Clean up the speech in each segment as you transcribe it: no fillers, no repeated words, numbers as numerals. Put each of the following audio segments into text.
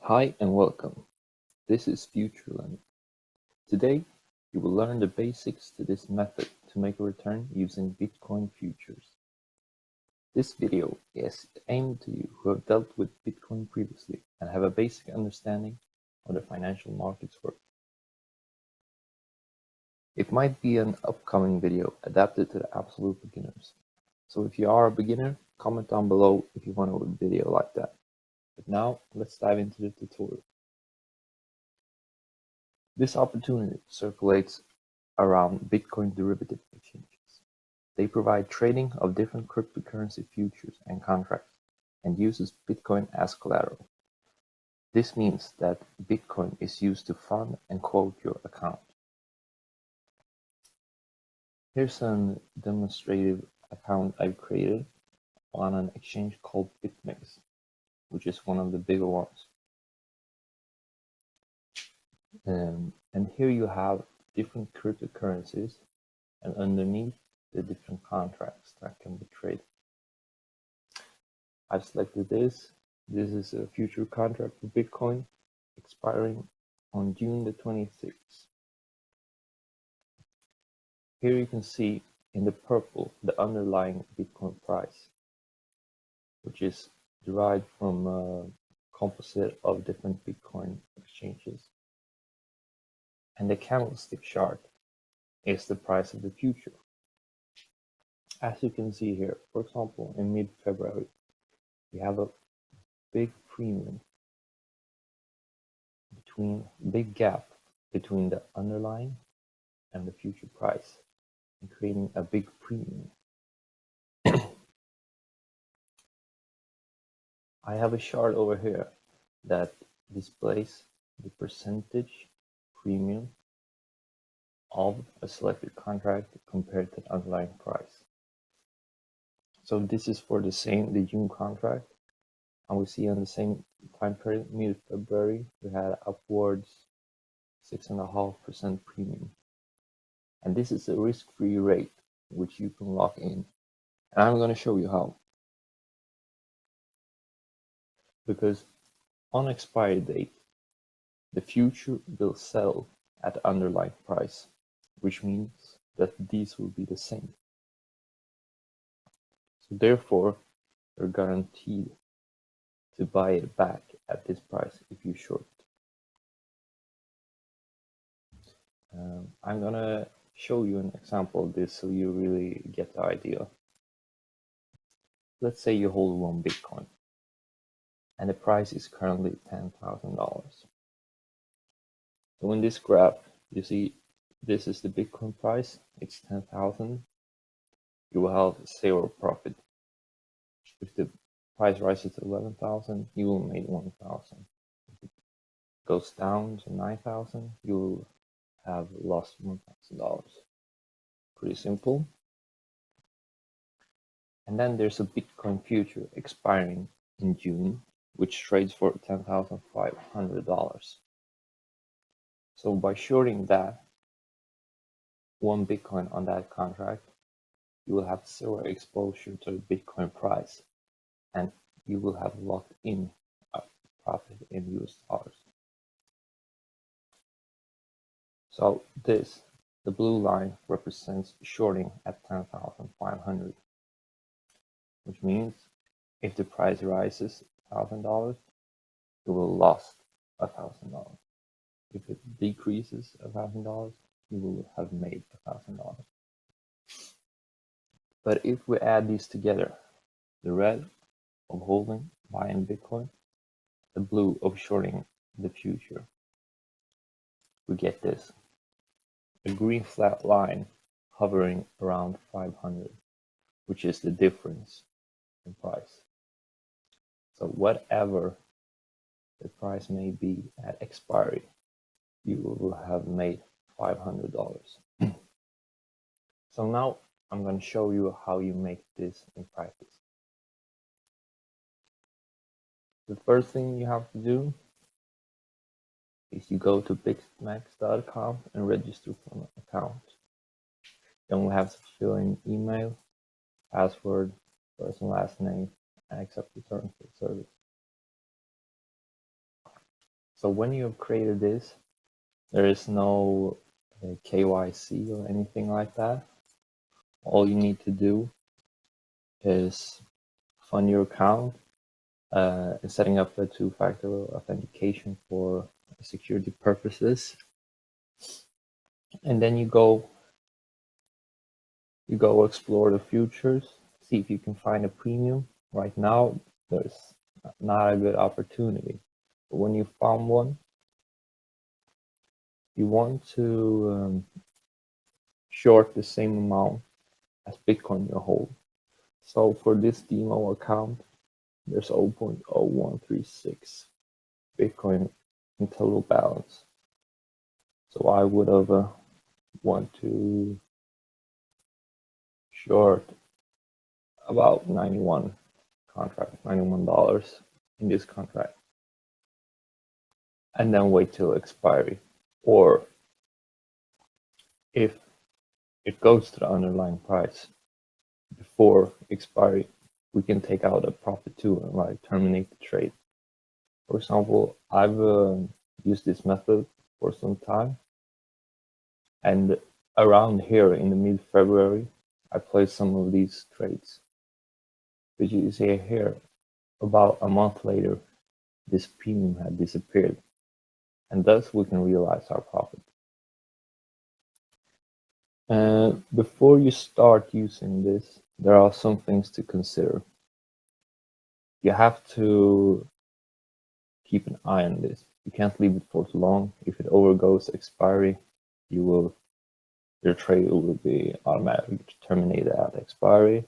Hi and welcome. This is Future Learning. Today, you will learn the basics to this method to make a return using Bitcoin futures. This video is aimed to you who have dealt with Bitcoin previously and have a basic understanding of the financial markets work. It might be an upcoming video adapted to the absolute beginners. So if you are a beginner, comment down below if you want a video like that. But now, let's dive into the tutorial. This opportunity circulates around Bitcoin derivative exchanges. They provide trading of different cryptocurrency futures and contracts and uses Bitcoin as collateral. This means that Bitcoin is used to fund and quote your account. Here's a demonstrative account I've created on an exchange called BitMEX, which is one of the bigger ones. And here you have different cryptocurrencies, and underneath the different contracts that can be traded. I've selected this. This is a future contract for Bitcoin expiring on June the 26th. Here you can see in the purple the underlying Bitcoin price, which is derived from a composite of different Bitcoin exchanges. And the candlestick chart is the price of the future. As you can see here, for example, in mid-February, we have a big premium big gap between the underlying and the future price, and creating a big premium. I have a chart over here that displays the percentage premium of a selected contract compared to the underlying price. So this is for the June contract, and we see on the same time period, mid-February, we had upwards 6.5% premium. And this is a risk-free rate, which you can lock in. And I'm going to show you how. Because on expiry date, the future will sell at the underlying price, which means that these will be the same. So therefore, you're guaranteed to buy it back at this price if you short. I'm gonna show you an example of this so you really get the idea. Let's say you hold one Bitcoin and the price is currently $10,000. So in this graph, you see this is the Bitcoin price, it's 10,000. You will have zero profit. If the price rises to 11,000, you will make 1,000. If it goes down to 9,000, you will have lost $1,000. Pretty simple. And then there's a Bitcoin future expiring in June, which trades for $10,500. So by shorting that one Bitcoin on that contract, you will have zero exposure to the Bitcoin price, and you will have locked in a profit in US dollars. So this, the blue line, represents shorting at 10,500, which means if the price rises $1,000, you will lost $1,000. If it decreases $1,000, you will have made $1,000. But if we add these together, the red of holding, buying Bitcoin, the blue of shorting the future, we get this. A green flat line hovering around 500, which is the difference in price. So whatever the price may be at expiry, you will have made $500. So now I'm going to show you how you make this in practice. The first thing you have to do is you go to BitMEX.com and register for an account. You only have to fill in email, password, first and last name, and accept the terms of service. So when you have created this, there is no KYC or anything like that. All you need to do is fund your account and setting up a two-factor authentication for security purposes. And then you go explore the futures, see if you can find a premium. Right now, there's not a good opportunity. But when you found one, you want to short the same amount as Bitcoin you hold. So for this demo account, there's 0.0136 Bitcoin in total balance. So I would have want to short about 91 contract, $91 in this contract, and then wait till expiry. Or if it goes to the underlying price before expiry, we can take out a profit too and like terminate the trade. For example, I've used this method for some time, and around here in the mid-February, I placed some of these trades. But you see here, about a month later, this premium had disappeared, and thus we can realize our profit. Before you start using this, there are some things to consider. You have to keep an eye on this. You can't leave it for too long. If it overgoes expiry, your trade will be automatically terminated at expiry.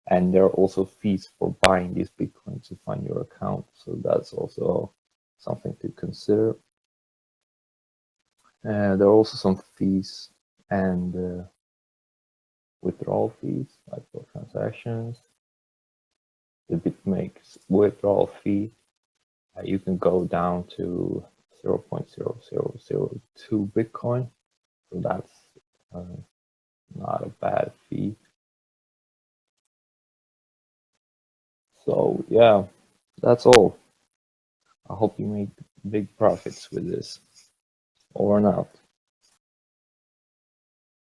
And there are also fees for buying these Bitcoin to fund your account. So that's also something to consider. There are also some fees and withdrawal fees, like for transactions. The BitMEX withdrawal fee, you can go down to 0.0002 Bitcoin. So that's not a bad fee. So yeah, that's all. I hope you make big profits with this. Over and out.